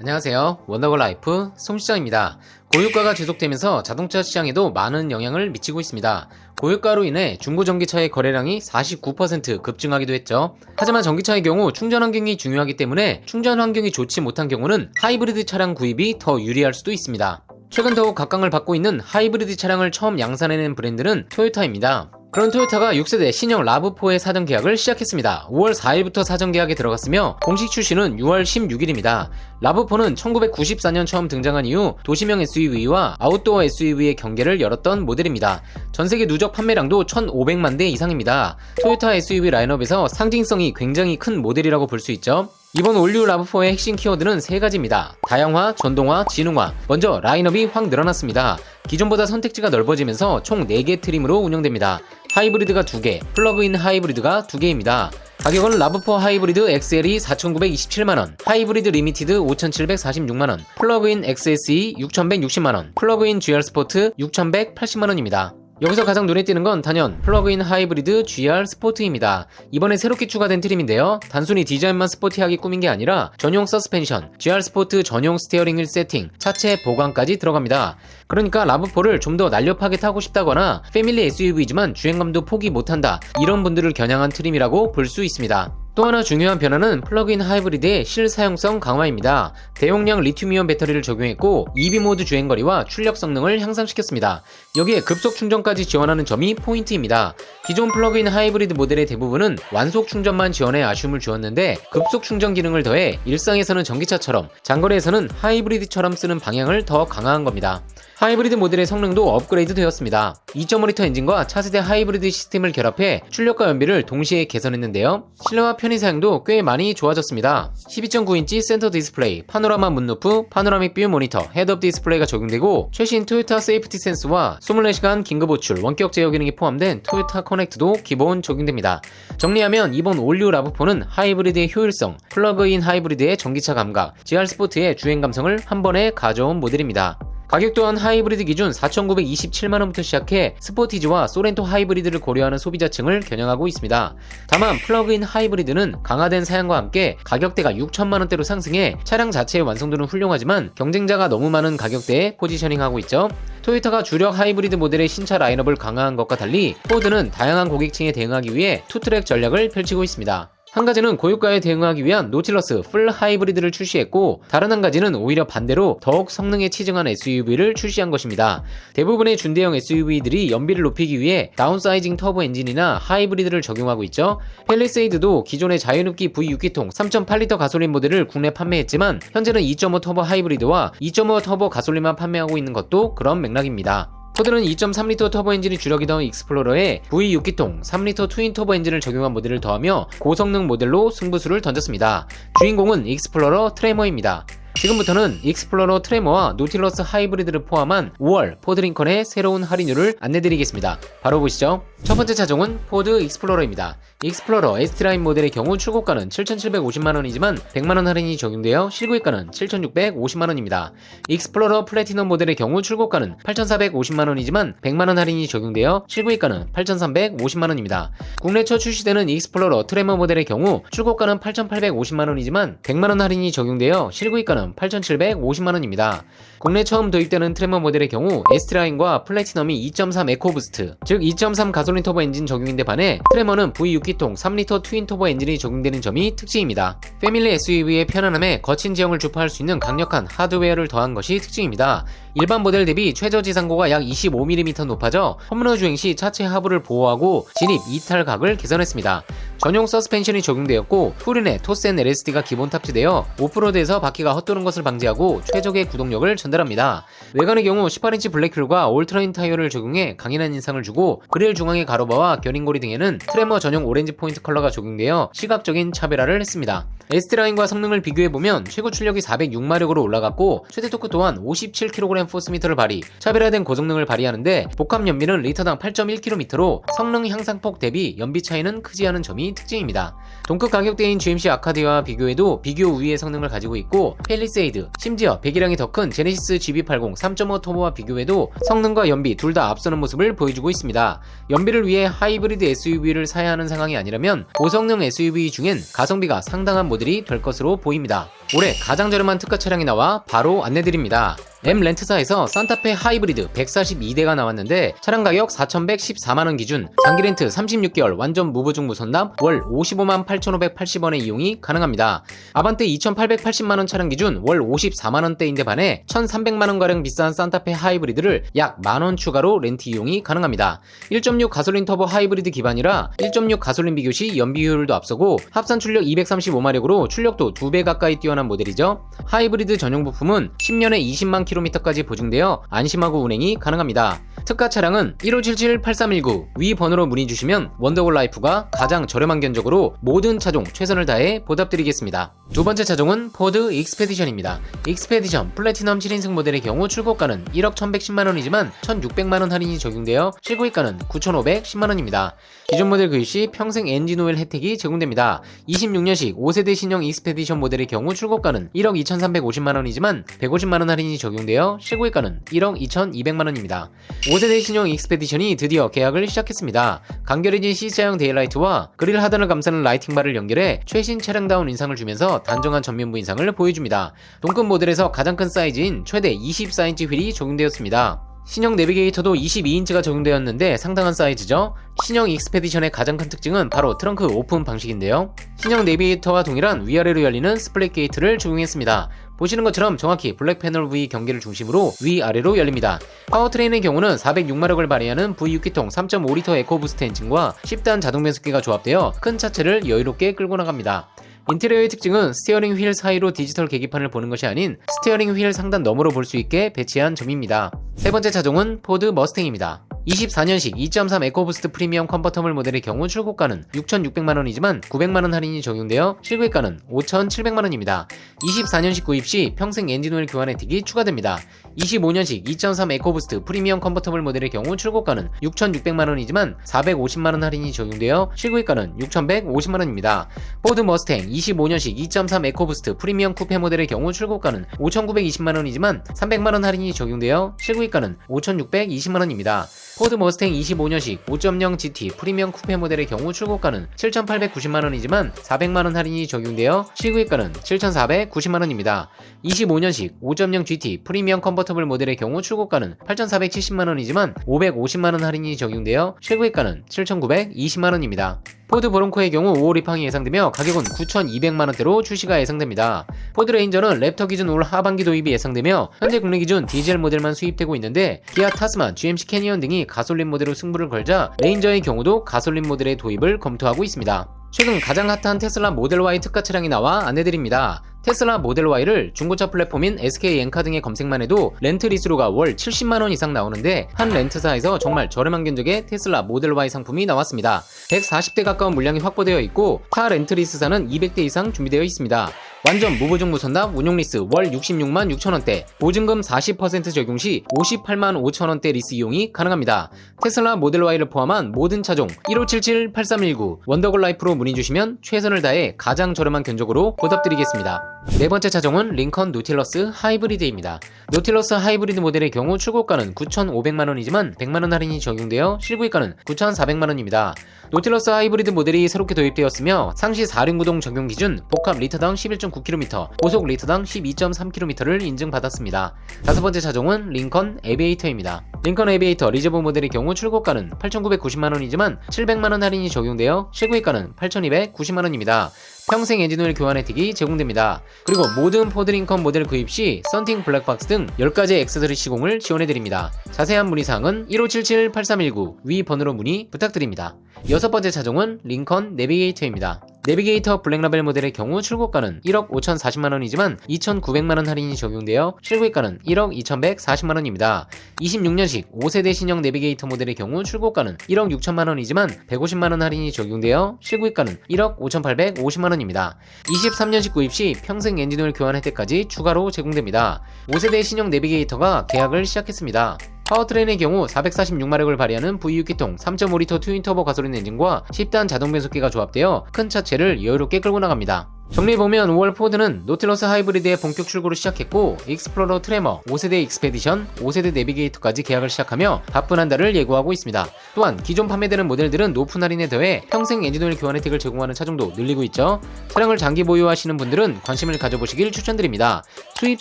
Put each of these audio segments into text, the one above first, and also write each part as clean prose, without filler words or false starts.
안녕하세요. 원더걸 라이프 송시장입니다. 고유가가 지속되면서 자동차 시장에도 많은 영향을 미치고 있습니다. 고유가로 인해 중고 전기차의 거래량이 49% 급증하기도 했죠. 하지만 전기차의 경우 충전 환경이 중요하기 때문에 충전 환경이 좋지 못한 경우는 하이브리드 차량 구입이 더 유리할 수도 있습니다. 최근 더욱 각광을 받고 있는 하이브리드 차량을 처음 양산해낸 브랜드는 토요타입니다. 그런 토요타가 6세대 신형 라브4의 사전 계약을 시작했습니다. 5월 4일부터 사전 계약에 들어갔으며 공식 출시는 6월 16일입니다. 라브4는 1994년 처음 등장한 이후 도시명 SUV와 아웃도어 SUV의 경계를 열었던 모델입니다. 전세계 누적 판매량도 1,500만 대 이상입니다. 토요타 SUV 라인업에서 상징성이 굉장히 큰 모델이라고 볼 수 있죠. 이번 올류 라브4의 핵심 키워드는 3가지입니다. 다양화, 전동화, 지능화. 먼저 라인업이 확 늘어났습니다. 기존보다 선택지가 넓어지면서 총 4개 트림으로 운영됩니다. 하이브리드가 2개, 플러그인 하이브리드가 2개입니다. 가격은 라브4 하이브리드 XL이 4,927만원, 하이브리드 리미티드 5,746만원, 플러그인 XSE 6,160만원, 플러그인 GR 스포트 6,180만원입니다. 여기서 가장 눈에 띄는 건 단연 플러그인 하이브리드 GR 스포트입니다. 이번에 새롭게 추가된 트림인데요. 단순히 디자인만 스포티하게 꾸민 게 아니라 전용 서스펜션, GR 스포트 전용 스티어링 휠 세팅, 차체 보강까지 들어갑니다. 그러니까 라브4를 좀 더 날렵하게 타고 싶다거나 패밀리 SUV지만 주행감도 포기 못한다, 이런 분들을 겨냥한 트림이라고 볼 수 있습니다. 또 하나 중요한 변화는 플러그인 하이브리드의 실사용성 강화입니다. 대용량 리튬이온 배터리를 적용했고 EV 모드 주행거리와 출력 성능을 향상시켰습니다. 여기에 급속 충전까지 지원하는 점이 포인트입니다. 기존 플러그인 하이브리드 모델의 대부분은 완속 충전만 지원해 아쉬움을 주었는데 급속 충전 기능을 더해 일상에서는 전기차처럼 장거리에서는 하이브리드처럼 쓰는 방향을 더 강화한 겁니다. 하이브리드 모델의 성능도 업그레이드 되었습니다. 2.5리터 엔진과 차세대 하이브리드 시스템을 결합해 출력과 연비를 동시에 개선했는데요. 실내와 편의 사용도 꽤 많이 좋아졌습니다. 12.9인치 센터 디스플레이, 파노라마 문루프, 파노라믹 뷰 모니터, 헤드업 디스플레이가 적용되고 최신 토요타 세이프티 센스와 24시간 긴급 호출, 원격 제어 기능이 포함된 토요타 커넥트도 기본 적용됩니다. 정리하면 이번 올류 라브4는 하이브리드의 효율성, 플러그인 하이브리드의 전기차 감각, GR 스포트의 주행 감성을 한 번에 가져온 모델입니다. 가격 또한 하이브리드 기준 4,927만원부터 시작해 스포티지와 소렌토 하이브리드를 고려하는 소비자층을 겨냥하고 있습니다. 다만 플러그인 하이브리드는 강화된 사양과 함께 가격대가 6천만원대로 상승해 차량 자체의 완성도는 훌륭하지만 경쟁자가 너무 많은 가격대에 포지셔닝하고 있죠. 토요타가 주력 하이브리드 모델의 신차 라인업을 강화한 것과 달리 포드는 다양한 고객층에 대응하기 위해 투트랙 전략을 펼치고 있습니다. 한 가지는 고유가에 대응하기 위한 노틸러스 풀 하이브리드를 출시했고, 다른 한 가지는 오히려 반대로 더욱 성능에 치중한 SUV를 출시한 것입니다. 대부분의 준대형 SUV들이 연비를 높이기 위해 다운사이징 터보 엔진이나 하이브리드를 적용하고 있죠. 팰리세이드도 기존의 자유흡기 V6기통 3.8리터 가솔린 모델을 국내 판매했지만 현재는 2.5 터보 하이브리드와 2.5 터보 가솔린만 판매하고 있는 것도 그런 맥락입니다. 포드는 2.3리터 터보 엔진이 주력이던 익스플로러에 V6기통 3리터 트윈 터보 엔진을 적용한 모델을 더하며 고성능 모델로 승부수를 던졌습니다. 주인공은 익스플로러 트레머입니다. 지금부터는 익스플로러 트레머와 노틸러스 하이브리드를 포함한 5월 포드 링컨의 새로운 할인율을 안내드리겠습니다. 바로 보시죠. 첫 번째 차종은 포드 익스플로러입니다. 익스플로러 ST라인 모델의 경우 출고가는 7,750만원이지만 100만원 할인이 적용되어 실구입가는 7,650만원입니다. 익스플로러 플래티넘 모델의 경우 출고가는 8,450만원이지만 100만원 할인이 적용되어 실구입가는 8,350만원입니다. 국내 첫 출시되는 익스플로러 트레머 모델의 경우 출고가는 8,850만원이지만 100만원 할인이 적용되어 실구입가는 8,750만원입니다. 국내 처음 도입되는 트레머 모델의 경우 ST라인과 플래티넘이 2.3 에코부스트, 즉 2.3 가솔린 터보 엔진 적용인데 반해 트레머는 V6기통 3리터 트윈 터보 엔진이 적용되는 점이 특징입니다. 패밀리 SUV의 편안함에 거친 지형을 주파할 수 있는 강력한 하드웨어를 더한 것이 특징입니다. 일반 모델 대비 최저 지상고가 약 25mm 높아져 홈러 주행 시 차체 하부를 보호하고 진입, 이탈각을 개선했습니다. 전용 서스펜션이 적용되었고 후륜에 토센 LSD가 기본 탑재되어 오프로드에서 바퀴가 헛도는 것을 방지하고 최적의 구동력을 전달합니다. 외관의 경우 18인치 블랙휠과 올트라인 타이어를 적용해 강인한 인상을 주고 그릴 중앙의 가로바와 견인고리 등에는 트레머 전용 오렌지 포인트 컬러가 적용되어 시각적인 차별화를 했습니다. ST라인과 성능을 비교해보면 최고 출력이 406마력으로 올라갔고 최대 토크 또한 57kg 포스미터를 발휘, 차별화된 고성능을 발휘하는데 복합 연비는 리터당 8.1km로 성능 향상폭 대비 연비 차이는 크지 않은 점이 특징입니다. 동급 가격대인 GMC 아카디아와 비교해도 비교 우위의 성능을 가지고 있고 팰리세이드, 심지어 배기량이 더 큰 제네시스 GB80 3.5 터보와 비교해도 성능과 연비 둘 다 앞서는 모습을 보여주고 있습니다. 연비를 위해 하이브리드 SUV를 사야 하는 상황이 아니라면 고성능 SUV 중엔 가성비가 상당한 모델이 될 것으로 보입니다. 올해 가장 저렴한 특가 차량이 나와 바로 안내드립니다. M렌트사에서 산타페 하이브리드 142대가 나왔는데 차량 가격 4,114만원 기준, 장기 렌트 36개월 완전 무보증 무선담 월 55만 8,580원의 이용이 가능합니다. 아반떼 2,880만원 차량 기준 월 54만원대인데 반해 1,300만원가량 비싼 산타페 하이브리드를 약 만원 추가로 렌트 이용이 가능합니다. 1.6 가솔린 터보 하이브리드 기반이라 1.6 가솔린 비교시 연비 효율도 앞서고 합산 출력 235마력으로 출력도 2배 가까이 뛰어난 모델이죠. 하이브리드 전용 부품은 10년에 20만 km까지 보증되어 안심하고 운행이 가능합니다. 특가 차량은 1577-8319 위 번호로 문의 주시면 원더골 라이프가 가장 저렴한 견적으로 모든 차종 최선을 다해 보답드리겠습니다. 두 번째 차종은 포드 익스페디션입니다. 익스페디션 플래티넘 7인승 모델의 경우 출고가는 1억 1,110만원이지만 1,600만원 할인이 적용되어 실구입가는 9,510만원입니다. 기존 모델 구입 시 평생 엔진 오일 혜택이 제공됩니다. 26년식 5세대 신형 익스페디션 모델의 경우 출고가는 1억 2,350만원이지만 150만원 할인이 적용되어 실구입가는 1억 2,200만원입니다. 5세대 신형 익스페디션이 드디어 계약을 시작했습니다. 간결해진 C자형 데일라이트와 그릴 하단을 감싸는 라이팅바를 연결해 최신 차량다운 인상을 주면서 단정한 전면부 인상을 보여줍니다. 동급 모델에서 가장 큰 사이즈인 최대 24인치 휠이 적용되었습니다. 신형 내비게이터도 22인치가 적용되었는데 상당한 사이즈죠. 신형 익스페디션의 가장 큰 특징은 바로 트렁크 오픈 방식인데요. 신형 내비게이터와 동일한 위아래로 열리는 스플릿 게이트를 적용했습니다. 보시는 것처럼 정확히 블랙 패널 V 경계를 중심으로 위아래로 열립니다. 파워트레인의 경우는 406마력을 발휘하는 V6기통 3.5L 에코부스트 엔진과 10단 자동 변속기가 조합되어 큰 차체를 여유롭게 끌고 나갑니다. 인테리어의 특징은 스티어링 휠 사이로 디지털 계기판을 보는 것이 아닌 스티어링 휠 상단 너머로 볼 수 있게 배치한 점입니다. 세 번째 차종은 포드 머스탱입니다. 24년식 2.3 에코부스트 프리미엄 컨버터블 모델의 경우 출고가는 6,600만원이지만 900만원 할인이 적용되어 실구입가는 5,700만원입니다. 24년식 구입 시 평생 엔진오일 교환 혜택이 추가됩니다. 25년식 2.3 에코부스트 프리미엄 컨버터블 모델의 경우 출고가는 6,600만원이지만 450만원 할인이 적용되어 실구입가는 6,150만원입니다. 포드 머스탱 25년식 2.3 에코부스트 프리미엄 쿠페 모델의 경우 출고가는 5,920만원이지만 300만원 할인이 적용되어 실구입가는 5,620만원입니다. 포드 머스탱 25년식 5.0 GT 프리미엄 쿠페 모델의 경우 출고가는 7,890만원이지만 400만원 할인이 적용되어 실구입가는 7,490만원입니다. 25년식 5.0 GT 프리미엄 컨버터블 모델의 경우 출고가는 8,470만원이지만 550만원 할인이 적용되어 실구입가는 7,920만원입니다. 포드 브론코의 경우 5월 입항이 예상되며 가격은 9,200만원대로 출시가 예상됩니다. 포드 레인저는 랩터 기준 올 하반기 도입이 예상되며 현재 국내 기준 디젤 모델만 수입되고 있는데 기아 타스만, GMC 캐니언 등이 가솔린 모델로 승부를 걸자 레인저의 경우도 가솔린 모델의 도입을 검토하고 있습니다. 최근 가장 핫한 테슬라 모델 Y 특가 차량이 나와 안내드립니다. 테슬라 모델 Y를 중고차 플랫폼인 SK 엔카 등의 검색만 해도 렌트 리스로가 월 70만원 이상 나오는데 한 렌트사에서 정말 저렴한 견적의 테슬라 모델 Y 상품이 나왔습니다. 140대 가까운 물량이 확보되어 있고 타 렌트 리스사는 200대 이상 준비되어 있습니다. 완전 무보증 무선납 운용리스 월 66만 6천원대, 보증금 40% 적용 시 58만 5천원대 리스 이용이 가능합니다. 테슬라 모델 Y를 포함한 모든 차종 1577-8319 원더골 라이프로 문의 주시면 최선을 다해 가장 저렴한 견적으로 보답드리겠습니다. 네 번째 차종은 링컨 노틸러스 하이브리드입니다. 노틸러스 하이브리드 모델의 경우 출고가는 9,500만원이지만 100만원 할인이 적용되어 실구입가는 9,400만원입니다. 노틸러스 하이브리드 모델이 새롭게 도입되었으며 상시 4륜구동 적용 기준 복합 리터당 11.9km, 고속 리터당 12.3km를 인증받았습니다. 다섯 번째 차종은 링컨 에비에이터입니다. 링컨 에비에이터 리저브 모델의 경우 출고가는 8,990만원이지만 700만원 할인이 적용되어 실구입가는 8,290만원입니다. 평생 엔진오일 교환 혜택이 제공됩니다. 그리고 모든 포드 링컨 모델 구입 시 썬팅 블랙박스 등 10가지 액세서리 시공을 지원해드립니다. 자세한 문의사항은 1577-8319 위 번호로 문의 부탁드립니다. 여섯 번째 차종은 링컨 내비게이터입니다. 내비게이터 블랙라벨 모델의 경우 출고가는 1억 5,040만원이지만 2,900만원 할인이 적용되어 실구입가는 1억 2,140만원입니다. 26년식 5세대 신형 내비게이터 모델의 경우 출고가는 1억 6천만원이지만 150만원 할인이 적용되어 실구입가는 1억 5,850만원입니다. 23년식 구입 시 평생 엔진오일 교환 혜택까지 추가로 제공됩니다. 5세대 신형 내비게이터가 계약을 시작했습니다. 파워트레인의 경우 446마력을 발휘하는 V6기통 3.5L 트윈터보 가솔린 엔진과 10단 자동 변속기가 조합되어 큰 차체를 여유롭게 끌고 나갑니다. 정리해보면 5월 포드는 노틸러스 하이브리드의 본격 출고를 시작했고 익스플로러 트레머, 5세대 익스페디션, 5세대 내비게이터까지 계약을 시작하며 바쁜 한 달을 예고하고 있습니다. 또한 기존 판매되는 모델들은 높은 할인에 더해 평생 엔진오일 교환 혜택을 제공하는 차종도 늘리고 있죠. 차량을 장기 보유하시는 분들은 관심을 가져보시길 추천드립니다. 수입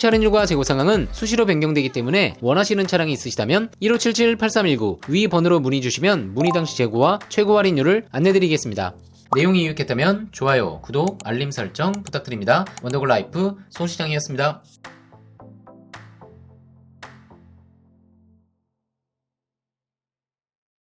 할인율과 재고 상황은 수시로 변경되기 때문에 원하시는 차량이 있으시다면 1577-8319 위 번호로 문의 주시면 문의 당시 재고와 최고 할인율을 안내드리겠습니다. 내용이 유익했다면 좋아요, 구독, 알림 설정 부탁드립니다. 원더골 라이프 손시장이었습니다.